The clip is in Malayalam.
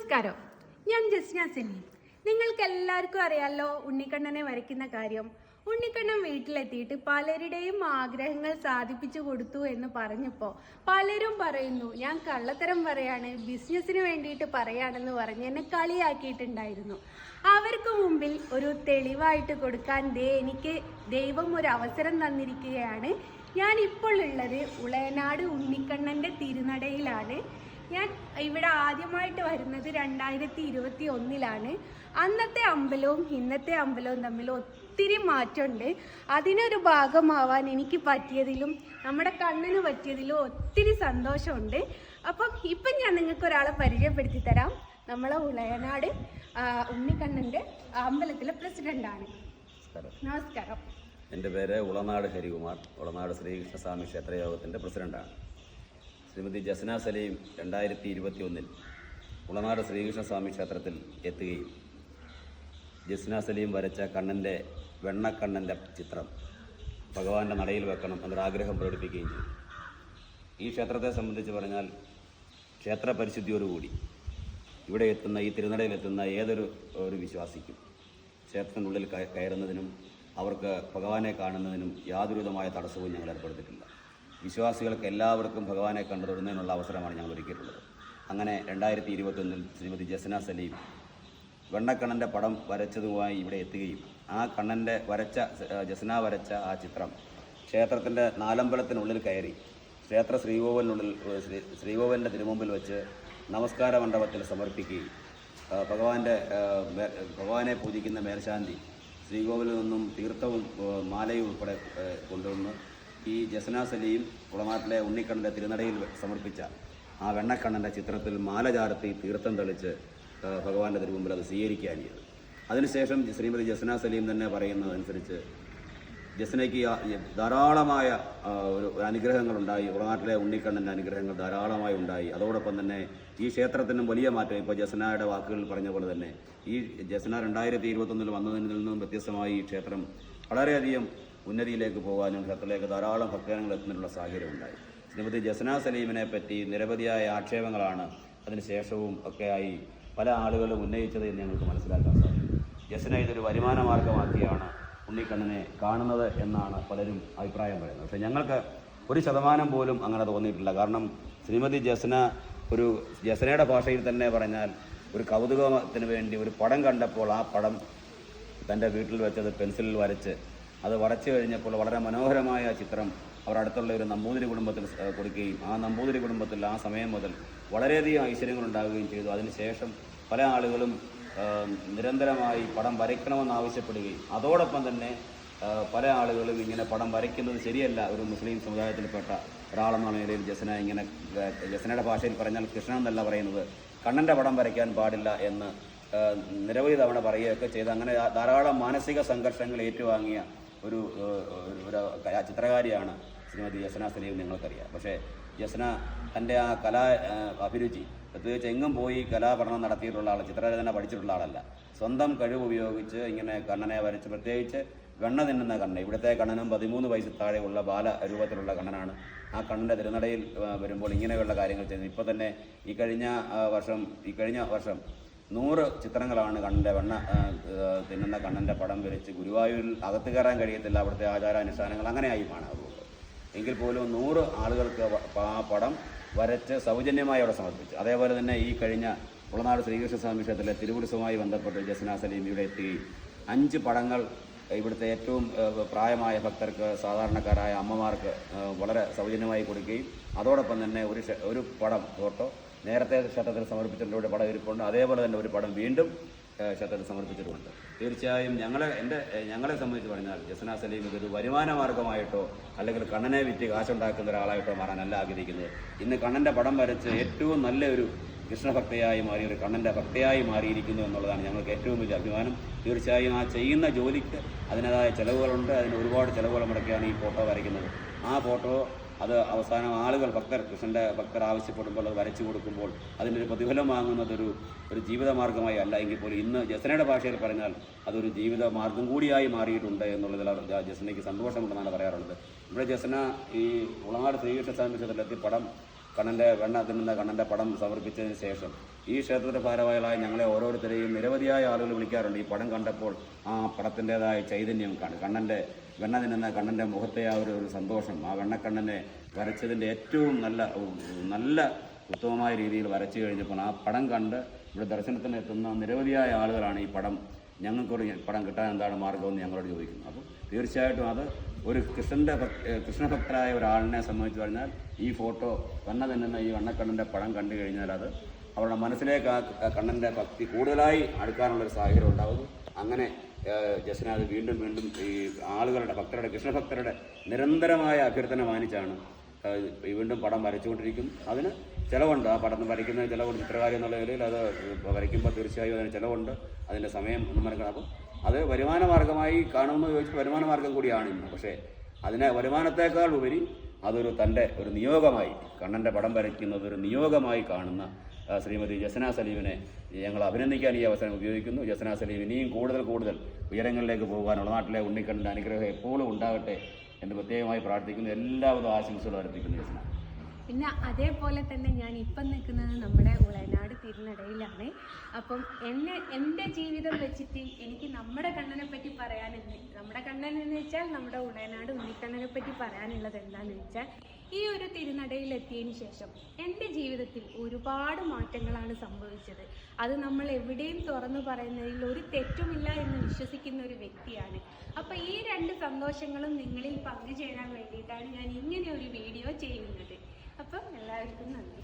നമസ്കാരം, ഞാൻ ജസ്ന സലീം. നിങ്ങൾക്ക് എല്ലാവർക്കും അറിയാലോ ഉണ്ണിക്കണ്ണനെ വരയ്ക്കുന്ന കാര്യം. ഉണ്ണിക്കണ്ണൻ വീട്ടിലെത്തിയിട്ട് പലരുടെയും ആഗ്രഹങ്ങൾ സാധിപ്പിച്ചു കൊടുത്തു എന്ന് പറഞ്ഞപ്പോൾ പലരും പറയുന്നു ഞാൻ കള്ളത്തരം പറയാണ്, ബിസിനസ്സിന് വേണ്ടിയിട്ട് പറയാണെന്ന് പറഞ്ഞ് എന്നെ കളിയാക്കിയിട്ടുണ്ടായിരുന്നു. അവർക്ക് മുമ്പിൽ ഒരു തെളിവായിട്ട് കൊടുക്കാൻ എനിക്ക് ദൈവം ഒരു അവസരം തന്നിരിക്കുകയാണ്. ഞാൻ ഇപ്പോൾ ഉള്ളത് ഉളയനാട് ഉണ്ണിക്കണ്ണൻ്റെ തിരുനടയിലാണ്. ഞാൻ ഇവിടെ ആദ്യമായിട്ട് വരുന്നത് 2021 അന്നത്തെ അമ്പലവും ഇന്നത്തെ അമ്പലവും തമ്മിൽ ഒത്തിരി മാറ്റമുണ്ട്. അതിനൊരു ഭാഗമാവാൻ എനിക്ക് പറ്റിയതിലും നമ്മുടെ കണ്ണന് പറ്റിയതിലും ഒത്തിരി സന്തോഷമുണ്ട്. അപ്പം ഇപ്പം ഞാൻ നിങ്ങൾക്ക് ഒരാളെ പരിചയപ്പെടുത്തി തരാം. നമ്മളെ ഉളയനാട് ഉണ്ണിക്കണ്ണൻ്റെ അമ്പലത്തിലെ പ്രസിഡൻ്റാണ്. നമസ്കാരം. എൻ്റെ പേര് ഉളനാട് ഹരികുമാർ, ഉളനാട് ശ്രീകൃഷ്ണസ്വാമി ക്ഷേത്രയോഗത്തിൻ്റെ പ്രസിഡൻ്റാണ്. ശ്രീമതി ജസ്ന സലീം 2021 ഉളനാട് ശ്രീകൃഷ്ണസ്വാമി ക്ഷേത്രത്തിൽ എത്തുകയും ജസ്ന സലീം വരച്ച കണ്ണൻ്റെ വെണ്ണക്കണ്ണൻ്റെ ചിത്രം ഭഗവാന്റെ നടയിൽ വെക്കണം എന്നൊരാഗ്രഹം പ്രകടിപ്പിക്കുകയും ചെയ്തു. ഈ ക്ഷേത്രത്തെ സംബന്ധിച്ച് പറഞ്ഞാൽ ക്ഷേത്ര പരിശുദ്ധിയോടുകൂടി ഇവിടെ എത്തുന്ന, ഈ തിരുനടയിലെത്തുന്ന ഏതൊരു വിശ്വാസിക്കും ക്ഷേത്രത്തിനുള്ളിൽ കയറുന്നതിനും അവർക്ക് ഭഗവാനെ കാണുന്നതിനും യാതൊരുവിധമായ തടസ്സവും ഞങ്ങൾ ഏർപ്പെടുത്തിയിട്ടില്ല. വിശ്വാസികൾക്ക് എല്ലാവർക്കും ഭഗവാനെ കണ്ടുതൊടുന്നതിനുള്ള അവസരമാണ് ഞങ്ങൾ ഒരുക്കിയിട്ടുള്ളത്. അങ്ങനെ 2021 ശ്രീമതി ജസ്ന സലീം വെണ്ണക്കണ്ണൻ്റെ പടം വരച്ചതുമായി ഇവിടെ എത്തുകയും ആ കണ്ണൻ്റെ ജസ്ന വരച്ച ആ ചിത്രം ക്ഷേത്രത്തിൻ്റെ നാലമ്പലത്തിനുള്ളിൽ കയറി ക്ഷേത്ര ശ്രീകോവിലിൻ്റെ തിരുമുമ്പിൽ വെച്ച് നമസ്കാര മണ്ഡപത്തിൽ സമർപ്പിക്കുകയും ഭഗവാനെ പൂജിക്കുന്ന മേൽശാന്തി ശ്രീകോവിലിൽ നിന്നും തീർത്ഥവും മാലയും ഉൾപ്പെടെ കൊണ്ടുവന്ന് ഈ ജസ്ന സലീം ഉളനാട്ടിലെ ഉണ്ണിക്കണ്ണൻ്റെ തിരുനടയിൽ സമർപ്പിച്ച ആ വെണ്ണക്കണ്ണൻ്റെ ചിത്രത്തിൽ മാല ചാർത്തി തീർത്ഥം തെളിച്ച് ഭഗവാന്റെ തിരുമുമ്പിൽ അത് സ്വീകരിക്കുകയാണ് ചെയ്തത്. അതിനുശേഷം ശ്രീമതി ജസ്ന സലീം തന്നെ പറയുന്നതനുസരിച്ച് ജസ്നയ്ക്ക് ധാരാളമായ ഒരു അനുഗ്രഹങ്ങളുണ്ടായി. ഉളനാട്ടിലെ ഉണ്ണിക്കണ്ണൻ്റെ അനുഗ്രഹങ്ങൾ ധാരാളമായി ഉണ്ടായി. അതോടൊപ്പം തന്നെ ഈ ക്ഷേത്രത്തിനും വലിയ മാറ്റം. ഇപ്പോൾ ജസ്നയുടെ വാക്കുകളിൽ പറഞ്ഞ പോലെ തന്നെ ഈ ജസ്ന 2021 വന്നതിൽ നിന്നും വ്യത്യസ്തമായി ഈ ക്ഷേത്രം വളരെയധികം ഉന്നതിയിലേക്ക് പോകാനും ക്ഷേത്രത്തിലേക്ക് ധാരാളം ഭക്തജനങ്ങൾ എത്തുന്നതിനുള്ള സാഹചര്യം ഉണ്ടായി. ശ്രീമതി ജസ്ന സലീമിനെ പറ്റി നിരവധിയായ ആക്ഷേപങ്ങളാണ് അതിനുശേഷവും ഒക്കെയായി പല ആളുകളും ഉന്നയിച്ചത് എന്ന് ഞങ്ങൾക്ക് മനസ്സിലാക്കാൻ സാധിക്കും. ജസ്ന ഇതൊരു വരുമാന മാർഗമാക്കിയാണ് ഉണ്ണിക്കണ്ണനെ കാണുന്നത് എന്നാണ് പലരും അഭിപ്രായം പറയുന്നത്. പക്ഷേ ഞങ്ങൾക്ക് 1% പോലും അങ്ങനെ തോന്നിയിട്ടില്ല. കാരണം ശ്രീമതി ജസ്നയുടെ ഭാഷയിൽ തന്നെ പറഞ്ഞാൽ ഒരു കൗതുകത്തിന് വേണ്ടി ഒരു പടം കണ്ടപ്പോൾ ആ പടം തൻ്റെ വീട്ടിൽ വെച്ചത് പെൻസിലിൽ വരച്ച് അത് വരച്ചു കഴിഞ്ഞപ്പോൾ വളരെ മനോഹരമായ ചിത്രം അവർ അടുത്തുള്ള ഒരു നമ്പൂതിരി കുടുംബത്തിൽ കൊടുക്കുകയും ആ നമ്പൂതിരി കുടുംബത്തിൽ ആ സമയം മുതൽ വളരെയധികം ഐശ്വര്യങ്ങൾ ഉണ്ടാവുകയും ചെയ്തു. അതിനുശേഷം പല ആളുകളും നിരന്തരമായി പടം വരയ്ക്കണമെന്ന് ആവശ്യപ്പെടുകയും അതോടൊപ്പം തന്നെ പല ആളുകളും ഇങ്ങനെ പടം വരയ്ക്കുന്നത് ശരിയല്ല, ഒരു മുസ്ലിം സമുദായത്തിൽപ്പെട്ട ഒരാളെന്നുള്ള നിലയിൽ ജസ്നയുടെ ഭാഷയിൽ പറഞ്ഞാൽ കൃഷ്ണൻ എന്നല്ല പറയുന്നത്, കണ്ണൻ്റെ പടം വരയ്ക്കാൻ പാടില്ല എന്ന് നിരവധി തവണ പറയുകയൊക്കെ ചെയ്ത് അങ്ങനെ ധാരാളം മാനസിക സംഘർഷങ്ങൾ ഏറ്റുവാങ്ങിയ ഒരു ചിത്രകാരിയാണ് ശ്രീമതി ജസ്ന സലീം, നിങ്ങൾക്കറിയാം. പക്ഷേ ജസ്ന തൻ്റെ ആ അഭിരുചി പ്രത്യേകിച്ച് എങ്ങും പോയി കലാപഠനം നടത്തിയിട്ടുള്ള ആൾ, ചിത്രരചന പഠിച്ചിട്ടുള്ള ആളല്ല. സ്വന്തം കഴിവ് ഉപയോഗിച്ച് ഇങ്ങനെ കണ്ണനെ വരച്ച്, പ്രത്യേകിച്ച് വെണ്ണ തിന്നുന്ന കണ്ണൻ, ഇവിടുത്തെ കണ്ണനും 13 വയസ്സിൽ താഴെയുള്ള ബാലരൂപത്തിലുള്ള കണ്ണനാണ്. ആ കണ്ണൻ്റെ തിരുനടയിൽ വരുമ്പോൾ ഇങ്ങനെയുള്ള കാര്യങ്ങൾ ചെയ്യുന്നത്. ഇപ്പോൾ തന്നെ ഈ കഴിഞ്ഞ വർഷം 100 ചിത്രങ്ങളാണ് കണ്ണൻ്റെ വെണ്ണ തിന്നുന്ന കണ്ണൻ്റെ പടം വരച്ച് ഗുരുവായൂരിൽ അകത്ത് കയറാൻ കഴിയത്തില്ല, അവിടുത്തെ ആചാരാനുഷ്ഠാനങ്ങൾ അങ്ങനെയായി കാണാറുള്ളത്. എങ്കിൽ പോലും 100 ആളുകൾക്ക് ആ പടം വരച്ച് സൗജന്യമായി അവിടെ സമർപ്പിച്ചു. അതേപോലെ തന്നെ ഈ കഴിഞ്ഞ ഉളനാട് ശ്രീകൃഷ്ണസ്വാമി ക്ഷേത്രത്തിലെ തിരുവുത്സവവുമായി ബന്ധപ്പെട്ട് ജസ്ന സലീം ഇവിടെ എത്തുകയും 5 പടങ്ങൾ ഇവിടുത്തെ ഏറ്റവും പ്രായമായ ഭക്തർക്ക്, സാധാരണക്കാരായ അമ്മമാർക്ക് വളരെ സൗജന്യമായി കൊടുക്കുകയും അതോടൊപ്പം തന്നെ ഒരു പടം ഫോട്ടോ നേരത്തെ ക്ഷേത്രത്തിൽ സമർപ്പിച്ചിട്ടുള്ള പടം ഇരിപ്പുണ്ട്. അതേപോലെ തന്നെ ഒരു പടം വീണ്ടും ക്ഷേത്രത്തിൽ സമർപ്പിച്ചിട്ടുമുണ്ട്. തീർച്ചയായും ഞങ്ങളെ സംബന്ധിച്ച് പറഞ്ഞാൽ ജസ്ന സലീം ഇതൊരു വരുമാന മാർഗമായിട്ടോ അല്ലെങ്കിൽ കണ്ണനെ വിറ്റ് കാശുണ്ടാക്കുന്ന ഒരാളായിട്ടോ മാറാനല്ല ആഗ്രഹിക്കുന്നത്. ഇന്ന് കണ്ണൻ്റെ പടം വരച്ച് ഏറ്റവും നല്ലൊരു കൃഷ്ണഭക്തയായി മാറി, ഒരു കണ്ണൻ്റെ ഭക്തയായി മാറിയിരിക്കുന്നു എന്നുള്ളതാണ് ഞങ്ങൾക്ക് ഏറ്റവും വലിയ അഭിമാനം. തീർച്ചയായും ആ ചെയ്യുന്ന ജോലിക്ക് അതിൻ്റേതായ ചിലവുകളുണ്ട്. അതിന് ഒരുപാട് ചിലവുകൾ മുടക്കിയാണ് ഈ ഫോട്ടോ വരയ്ക്കുന്നത്. ആ ഫോട്ടോ അത് അവസാനം കൃഷ്ണൻ്റെ ഭക്തർ ആവശ്യപ്പെടുമ്പോൾ അത് വരച്ചു കൊടുക്കുമ്പോൾ അതിൻ്റെ ഒരു പ്രതിഫലം വാങ്ങുന്നത് ഒരു ജീവിതമാർഗ്ഗമായി അല്ല എങ്കിൽ പോലും ഇന്ന് ജസ്നയുടെ ഭാഷയിൽ പറഞ്ഞാൽ അതൊരു ജീവിത മാർഗം കൂടിയായി മാറിയിട്ടുണ്ട് എന്നുള്ളതിൽ ജസ്നയ്ക്ക് സന്തോഷമുണ്ടെന്നാണ് പറയാറുള്ളത്. ഇവിടെ ജസ്ന ഈ ഉളനാട് ശ്രീകൃഷ്ണസ്വാമി ക്ഷേത്രത്തിലെത്തി പടം കണ്ണൻ്റെ വെണ്ണ തിന്നുന്ന കണ്ണൻ്റെ പടം സമർപ്പിച്ചതിന് ശേഷം ഈ ക്ഷേത്രത്തിൻ്റെ ഭാരവാഹികളായ ഞങ്ങളെ ഓരോരുത്തരെയും നിരവധിയായ ആളുകൾ വിളിക്കാറുണ്ട്. ഈ പടം കണ്ടപ്പോൾ ആ പടത്തിൻ്റെതായ ചൈതന്യം കണ്ണൻ്റെ വെണ്ണ തിന്നുന്ന കണ്ണൻ്റെ മുഖത്തെ ആ ഒരു സന്തോഷം, ആ വെണ്ണക്കണ്ണനെ വരച്ചതിൻ്റെ ഏറ്റവും നല്ല ഉത്തമമായ രീതിയിൽ വരച്ചു കഴിഞ്ഞപ്പോൾ ആ പടം കണ്ട് ഇവിടെ ദർശനത്തിന് എത്തുന്ന നിരവധിയായ ആളുകളാണ് ഈ പടം ഞങ്ങൾക്കൊരു പടം കിട്ടാൻ എന്താണ് മാർഗമെന്ന് ഞങ്ങളോട് ചോദിക്കുന്നു. അപ്പോൾ തീർച്ചയായിട്ടും അത് ഒരു കൃഷ്ണഭക്തരായ ഒരാളിനെ സംബന്ധിച്ച് പറഞ്ഞാൽ ഈ ഫോട്ടോ വെണ്ണ തിന്നുന്ന ഈ വെണ്ണക്കണ്ണൻ്റെ പടം കണ്ടു കഴിഞ്ഞാൽ അത് അവരുടെ മനസ്സിലേക്ക് ആ കണ്ണൻ്റെ ഭക്തി കൂടുതലായി അടുക്കാനുള്ളൊരു സാഹചര്യം ഉണ്ടാകുന്നു. അങ്ങനെ ജസ്ന അത് വീണ്ടും ഈ ആളുകളുടെ കൃഷ്ണഭക്തരുടെ നിരന്തരമായ അഭ്യർത്ഥന മാനിച്ചാണ് വീണ്ടും പടം വരച്ചുകൊണ്ടിരിക്കുന്നു. അതിന് ചിലവുണ്ട്, ആ പടം വരയ്ക്കുന്ന ചിലവുണ്ട്. ചിത്രകാരി എന്നുള്ള നിലയിൽ അത് വരയ്ക്കുമ്പോൾ തീർച്ചയായും അതിന് ചിലവുണ്ട്, അതിൻ്റെ സമയം ഒന്നും മനസ്സിലാക്കണം. അപ്പം അത് വരുമാന മാർഗമായി കാണുമെന്ന് ചോദിച്ചാൽ വരുമാന മാർഗം കൂടിയാണ് ഇന്ന്. പക്ഷേ അതിനെ വരുമാനത്തേക്കാൾ ഉപരി അതൊരു തൻ്റെ ഒരു നിയോഗമായി, കണ്ണൻ്റെ പടം വരയ്ക്കുന്നത് ഒരു നിയോഗമായി കാണുന്ന ശ്രീമതി ജസ്ന സലീമിനെ ഞങ്ങൾ അഭിനന്ദിക്കാൻ ഈ അവസരം ഉപയോഗിക്കുന്നു. ജസ്ന സലീം ഇനിയും കൂടുതൽ ഉയരങ്ങളിലേക്ക് പോകാനുള്ള നാട്ടിലെ ഉണ്ണിക്കണ്ണൻ്റെ അനുഗ്രഹം എപ്പോഴും ഉണ്ടാകട്ടെ എന്ന് പ്രത്യേകമായി പ്രാർത്ഥിക്കുന്നു. എല്ലാവിധ ആശംസകളും അർപ്പിക്കുന്നു ജസ്ന. പിന്നെ അതേപോലെ തന്നെ ഞാൻ ഇപ്പം നിൽക്കുന്നത് നമ്മുടെ ഉളയനാട് തിരുനടയിലാണ്. അപ്പം എൻ്റെ ജീവിതം വെച്ചിട്ട് എനിക്ക് നമ്മുടെ കണ്ണനെ പറ്റി പറയാനുണ്ട്. നമ്മുടെ കണ്ണൻ എന്ന് വെച്ചാൽ നമ്മുടെ ഉളയനാട് ഉണ്ണിക്കണ്ണനെ പറ്റി പറയാനുള്ളത് എന്താണെന്ന് വെച്ചാൽ, ഈ ഒരു തിരുനടയിൽ എത്തിയതിന് ശേഷം എൻ്റെ ജീവിതത്തിൽ ഒരുപാട് മാറ്റങ്ങളാണ് സംഭവിച്ചത്. അത് നമ്മൾ എവിടെയും തുറന്നു പറയുന്നതിൽ ഒരു തെറ്റുമില്ല എന്ന് വിശ്വസിക്കുന്ന ഒരു വ്യക്തിയാണ്. അപ്പോൾ ഈ 2 സന്തോഷങ്ങളും നിങ്ങളിൽ പങ്കുചേരാൻ വേണ്ടിയിട്ടാണ് ഞാൻ ഇങ്ങനെ ഒരു വീഡിയോ ചെയ്യുന്നത്. അപ്പം എല്ലാവർക്കും നന്ദി.